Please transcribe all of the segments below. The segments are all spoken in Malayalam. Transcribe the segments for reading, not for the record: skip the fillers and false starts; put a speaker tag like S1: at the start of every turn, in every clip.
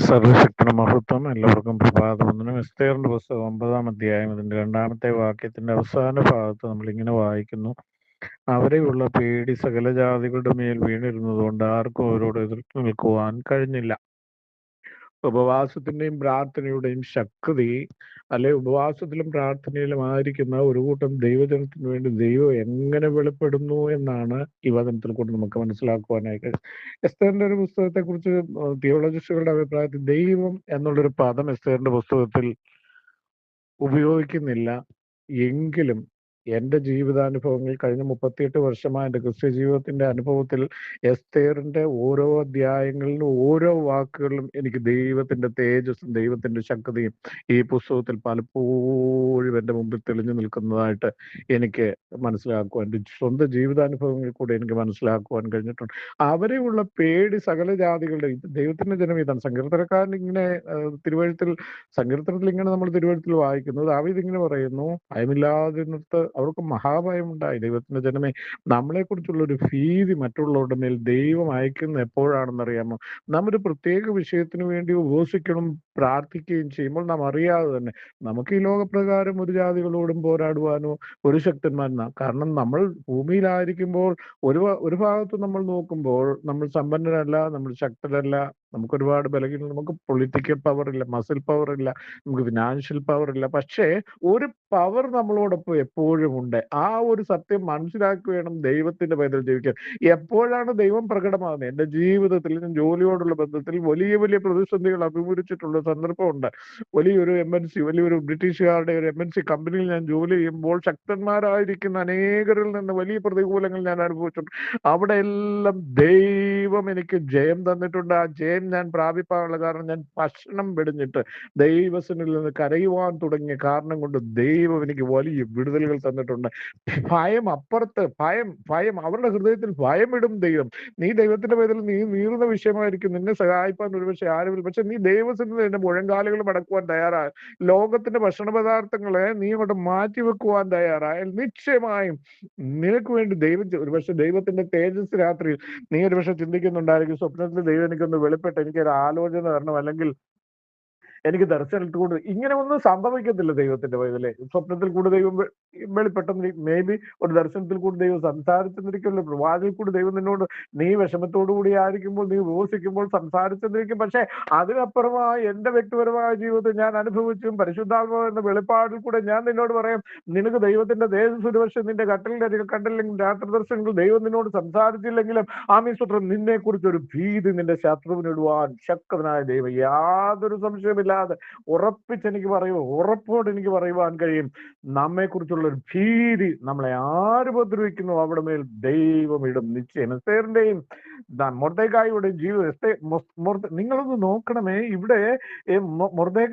S1: സർവശക്തന് മഹത്വം. എല്ലാവർക്കും പ്രഭാതവന്ദനം. എസ്തേറിന്റെ പുസ്തകം 9-ാം അധ്യായം അതിന്റെ 2-ാമത്തെ വാക്യത്തിന്റെ അവസാന ഭാഗത്ത് നമ്മളിങ്ങനെ വായിക്കുന്നു: അവരെയുള്ള പേടി സകല ജാതികളുടെ മേൽ വീണിരുന്നതുകൊണ്ട് ആർക്കും അവരോട് എതിർത്ത് നിൽക്കുവാൻ കഴിഞ്ഞില്ല. ഉപവാസത്തിന്റെയും പ്രാർത്ഥനയുടെയും ശക്തി, അല്ലെ, ഉപവാസത്തിലും പ്രാർത്ഥനയിലും ആയിരിക്കുന്ന ഒരു കൂട്ടം ദൈവജനത്തിന് വേണ്ടി ദൈവം എങ്ങനെ വെളിപ്പെടുന്നു എന്നാണ് ഈ വചനത്തിൽ കൂടി നമുക്ക് മനസ്സിലാക്കുവാനായിട്ട്. എസ്തേറിന്റെ ഒരു പുസ്തകത്തെ കുറിച്ച് തിയോളജിസ്റ്റുകളുടെ അഭിപ്രായത്തിൽ ദൈവം എന്നുള്ളൊരു പദം എസ്തേറിന്റെ പുസ്തകത്തിൽ ഉപയോഗിക്കുന്നില്ല. എങ്കിലും എൻ്റെ ജീവിതാനുഭവങ്ങൾ കഴിഞ്ഞ 38 വർഷമായ എൻ്റെ ക്രിസ്ത്യ ജീവിതത്തിന്റെ അനുഭവത്തിൽ എസ്തേറിന്റെ ഓരോ അധ്യായങ്ങളിലും ഓരോ വാക്കുകളിലും എനിക്ക് ദൈവത്തിന്റെ തേജസ്സും ദൈവത്തിന്റെ ശക്തിയും ഈ പുസ്തകത്തിൽ പലപ്പോഴും എൻ്റെ മുമ്പിൽ തെളിഞ്ഞു നിൽക്കുന്നതായിട്ട് എനിക്ക് മനസ്സിലാക്കുവാൻ, എൻ്റെ സ്വന്തം ജീവിതാനുഭവങ്ങളിൽ കൂടെ എനിക്ക് മനസ്സിലാക്കുവാൻ കഴിഞ്ഞിട്ടുണ്ട്. അവരെയുള്ള പേടി സകല ജാതികളുടെ, ദൈവത്തിന്റെ ജനം ഇതാണ്. സങ്കീർത്തനക്കാരൻ ഇങ്ങനെ സങ്കീർത്തനത്തിൽ ഇങ്ങനെ നമ്മൾ തിരുവഴുത്തിൽ വായിക്കുന്നത്, ദാവീദ് ഇങ്ങനെ പറയുന്നു: ഭയമില്ലാതിരുന്നിട്ട് അവർക്ക് മഹാഭയമുണ്ടായി. ദൈവത്തിന്റെ ജനമേ, നമ്മളെക്കുറിച്ചുള്ള ഒരു ഭീതി മറ്റുള്ളവരുടെ മേൽ ദൈവം അയക്കുന്നത് എപ്പോഴാണെന്നറിയാമോ? നാം ഒരു പ്രത്യേക വിഷയത്തിന് വേണ്ടി ഉപവസിക്കണം, പ്രാർത്ഥിക്കുകയും ചെയ്യുമ്പോൾ നാം അറിയാതെ തന്നെ നമുക്ക് ഈ ലോകപ്രകാരം ഒരു ജാതികളോടും പോരാടുവാനോ ഒരു ശക്തന്മാരെന്നാ. കാരണം നമ്മൾ ഭൂമിയിലായിരിക്കുമ്പോൾ ഒരു ഭാഗത്ത് നമ്മൾ നോക്കുമ്പോൾ നമ്മൾ സമ്പന്നരല്ല, നമ്മൾ ശക്തരല്ല, നമുക്ക് ഒരുപാട് ബലഹീനത, നമുക്ക് പൊളിറ്റിക്കൽ പവർ ഇല്ല, മസിൽ പവർ ഇല്ല, നമുക്ക് ഫിനാൻഷ്യൽ പവർ ഇല്ല. പക്ഷേ ഒരു പവർ നമ്മളോടൊപ്പം എപ്പോഴും ഉണ്ട്. ആ ഒരു സത്യം മനസ്സിലാക്കി വേണം ദൈവത്തിന്റെ പൈതൽ ജീവിക്കാൻ. എപ്പോഴാണ് ദൈവം പ്രകടമാകുന്നത്? എൻ്റെ ജീവിതത്തിൽ ഞാൻ ജോലിയോടുള്ള ബന്ധത്തിൽ വലിയ വലിയ പ്രതിസന്ധികൾ അഭിമുഖിച്ചിട്ടുള്ള സന്ദർഭമുണ്ട്. വലിയൊരു MNC, വലിയൊരു ബ്രിട്ടീഷുകാരുടെ ഒരു MNC കമ്പനിയിൽ ഞാൻ ജോലി ചെയ്യുമ്പോൾ ശക്തന്മാരായിരിക്കുന്ന അനേകരിൽ നിന്ന് വലിയ പ്രതികൂലങ്ങൾ ഞാൻ അനുഭവിച്ചിട്ടുണ്ട്. അവിടെ എല്ലാം ദൈവം എനിക്ക് ജയം തന്നിട്ടുണ്ട്. ആ ജയം ഞാൻ പ്രാപിപ്പാനുള്ള കാരണം ഞാൻ ഭക്ഷണം വെടിഞ്ഞിട്ട് ദൈവസനിൽ നിന്ന് കരയുവാൻ തുടങ്ങിയ കാരണം കൊണ്ട് ദൈവം എനിക്ക് വലിയ വിടുതലുകൾ തന്നിട്ടുണ്ട്. ഭയം അപ്പുറത്ത്, ഭയം അവരുടെ ഹൃദയത്തിൽ ഭയമിടും ദൈവം. നീ ദൈവത്തിന്റെ പേരിൽ നീ നീറുന്ന വിഷയമായിരിക്കും, നിന്നെ സഹായിപ്പാൻ ഒരുപക്ഷെ ആരുമില്ല. പക്ഷെ നീ ദൈവസന്നിധിയിൽ നിന്റെ മുഴങ്കാലുകൾ മടക്കുവാൻ തയ്യാറായ, ലോകത്തിന്റെ ഭക്ഷണ പദാർത്ഥങ്ങളെ നീ അങ്ങോട്ട് മാറ്റി വെക്കുവാൻ തയ്യാറായാൽ നിശ്ചയമായും നിനക്ക് വേണ്ടി ദൈവം, ഒരുപക്ഷെ ദൈവത്തിന്റെ തേജസ് രാത്രിയിൽ നീ ഒരുപക്ഷെ ചിന്തിക്കുന്നുണ്ടായിരിക്കും: സ്വപ്നത്തിൽ ദൈവം എനിക്കൊന്ന് വെളിപ്പെട്ട് എനിക്കൊരു ആലോചന തരണം, അല്ലെങ്കിൽ എനിക്ക് ദർശനത്തിൽ കൂടെ. ഇങ്ങനെ ഒന്നും സംഭവിക്കത്തില്ല ദൈവത്തിന്റെ വയതിലെ. സ്വപ്നത്തിൽ കൂടെ ദൈവം വെളിപ്പെട്ടെന്ന്, മേ ബി ഒരു ദർശനത്തിൽ കൂടി ദൈവം സംസാരിച്ചെന്നിരിക്കുമല്ലോ, പ്രവാചകത്തിൽ കൂടി ദൈവം നിന്നോട്, നീ വിഷമത്തോടു കൂടി ആയിരിക്കുമ്പോൾ, നീ ഉപവസിക്കുമ്പോൾ സംസാരിച്ചെന്നിരിക്കും. പക്ഷെ അതിനപ്പുറമായി എൻ്റെ വ്യക്തിപരമായ ജീവിതത്തിൽ ഞാൻ അനുഭവിച്ചും പരിശുദ്ധാത്മാവ് എന്ന വെളിപ്പാടിൽ കൂടെ ഞാൻ നിന്നോട് പറയാം: നിനക്ക് ദൈവത്തിന്റെ തേജസ് ഒരുപക്ഷെ നിന്റെ കട്ടിലിന്റെ അധികം കണ്ടില്ലെങ്കിൽ, രാത്രി ദർശനങ്ങൾ ദൈവം നിന്നോട് സംസാരിച്ചില്ലെങ്കിലും, ആമീൻ നിന്നെ കുറിച്ചൊരു ഭീതി നിന്റെ ശത്രുവിനിടുവാൻ ശക്തനായ ദൈവം, യാതൊരു സംശയമില്ലാതെ ഉറപ്പോട് എനിക്ക് പറയുവാൻ കഴിയും. നമ്മെ കുറിച്ചുള്ള ഒരു ഭീതി നമ്മളെ ആര് ഉപദ്രവിക്കുന്നു അവിടെ മേൽ ദൈവം ഇടും നിശ്ചയം. എസ്തേറിന്റെയും മൊർദെഖായിയുടെയും ജീവിതം നിങ്ങളൊന്ന് നോക്കണമേ. ഇവിടെ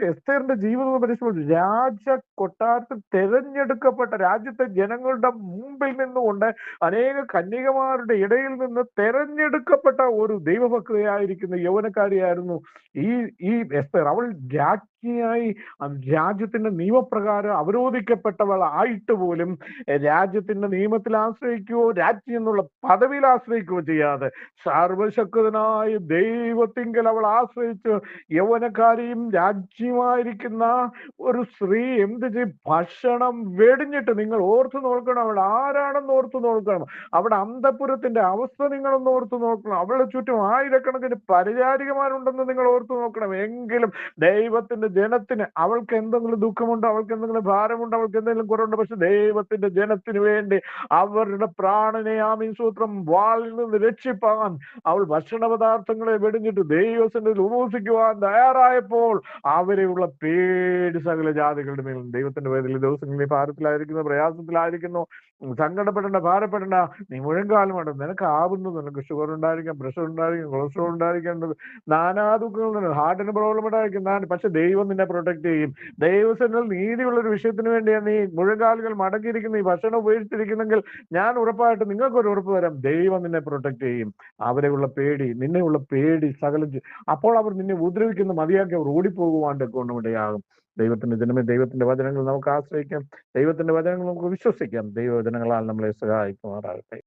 S1: എസ്തേറിന്റെ ജീവിതം പരിശോധിച്ചു. രാജ കൊട്ടാരത്തിൽ തെരഞ്ഞെടുക്കപ്പെട്ട, രാജ്യത്തെ ജനങ്ങളുടെ മുമ്പിൽ നിന്നുകൊണ്ട് അനേക കന്യകമാരുടെ ഇടയിൽ നിന്ന് തെരഞ്ഞെടുക്കപ്പെട്ട ഒരു ദൈവഭക്തയായിരിക്കുന്ന യൗവനക്കാരിയായിരുന്നു ഈ എസ്തേർ. അവൾ രാജ്ഞിയായി രാജ്യത്തിന്റെ നിയമപ്രകാരം അവരോധിക്കപ്പെട്ടവൾ ആയിട്ട് പോലും രാജ്യത്തിന്റെ നിയമത്തിൽ ആശ്രയിക്കുകയോ രാജ്ഞി എന്നുള്ള പദവിയിൽ ആശ്രയിക്കുകയോ ചെയ്യാതെ സർവശക്തനായ ദൈവത്തിങ്കൽ അവൾ ആശ്രയിച്ച് യൗവനക്കാരിയും രാജ്ഞിയുമായിരിക്കുന്ന ഒരു സ്ത്രീ എന്ത് ചെയ്യും? ഭക്ഷണം വെടിഞ്ഞിട്ട്, നിങ്ങൾ ഓർത്തു നോക്കണം, അവൾ ആരാണെന്ന് ഓർത്തു നോക്കണം. അവിടെ അന്തപുരത്തിന്റെ അവസ്ഥ നിങ്ങളൊന്ന് ഓർത്തു നോക്കണം. അവളുടെ ചുറ്റും ആയിരക്കണക്കിന് പരിചാരികമാരുണ്ടെന്ന് നിങ്ങൾ ഓർത്തു നോക്കണം. എങ്കിലും ദൈവത്തിന്റെ ജനത്തിന്, അവൾക്ക് എന്തെങ്കിലും ദുഃഖമുണ്ടോ, അവൾക്ക് എന്തെങ്കിലും ഭാരമുണ്ടോ, അവൾക്ക് എന്തെങ്കിലും കുറവുണ്ടോ, പക്ഷെ ദൈവത്തിന്റെ ജനത്തിന് വേണ്ടി അവരുടെ പ്രാണനെ ആമീൻ വാളിൽ നിന്ന് രക്ഷിപ്പാൻ അവൾ ഭക്ഷണ പദാർത്ഥങ്ങളെ വെടിഞ്ഞിട്ട് ദൈവത്തിന്റെ ഉപവസിക്കുവാൻ തയ്യാറായപ്പോൾ അവരെയുള്ള പേടി സകല ജാതികളുടെ മേലും. ദൈവത്തിന്റെ പേരിൽ ദിവസങ്ങളിൽ ഭാരത്തിലായിരിക്കുന്നു, പ്രയാസത്തിലായിരിക്കുന്നു, സങ്കടപ്പെടേണ്ട, ഭാരപ്പെടേണ്ട. നീ മുഴങ്കാലമാണ്, നിനക്ക് ആവുന്നു, നിനക്ക് ഷുഗർ ഉണ്ടായിരിക്കാം, പ്രഷർ ഉണ്ടായിരിക്കും, കൊളസ്ട്രോൾ ഉണ്ടായിരിക്കേണ്ടത്, നാനാ ദുഃഖങ്ങൾ, ഹാർട്ടിന് പ്രോബ്ലം ഉണ്ടായിരിക്കും. പക്ഷെ ദൈവം നിന്നെ പ്രൊട്ടക്ട് ചെയ്യും. ദൈവസന്നിധിയിൽ നീതിയുള്ള ഒരു വിഷയത്തിന് വേണ്ടിയാണ് നീ മുഴങ്കാലുകൾ മടങ്ങിയിരിക്കുന്ന, ഈ ഭക്ഷണം ഉപയോഗിച്ചിരിക്കുന്നെങ്കിൽ ഞാൻ ഉറപ്പായിട്ട് നിങ്ങൾക്കൊരു ഉറപ്പ് തരാം: ദൈവം നിന്നെ പ്രൊട്ടക്ട് ചെയ്യും. അവരെയുള്ള പേടി, നിന്നെയുള്ള പേടി സകല, അപ്പോൾ അവർ നിന്നെ ഉപദ്രവിക്കുന്ന മതിയാക്കി അവർ ഓടിപ്പോകുവാൻ കൊണ്ടുമിടയാകും. ദൈവത്തിന്റെ ജനമേ, ദൈവത്തിന്റെ വചനങ്ങൾ നമുക്ക് ആശ്രയിക്കാം, ദൈവത്തിന്റെ വചനങ്ങൾ നമുക്ക് വിശ്വസിക്കാം. ദൈവവചനങ്ങളാൽ നമ്മളെ സഹായിക്കുമാറാകട്ടെ.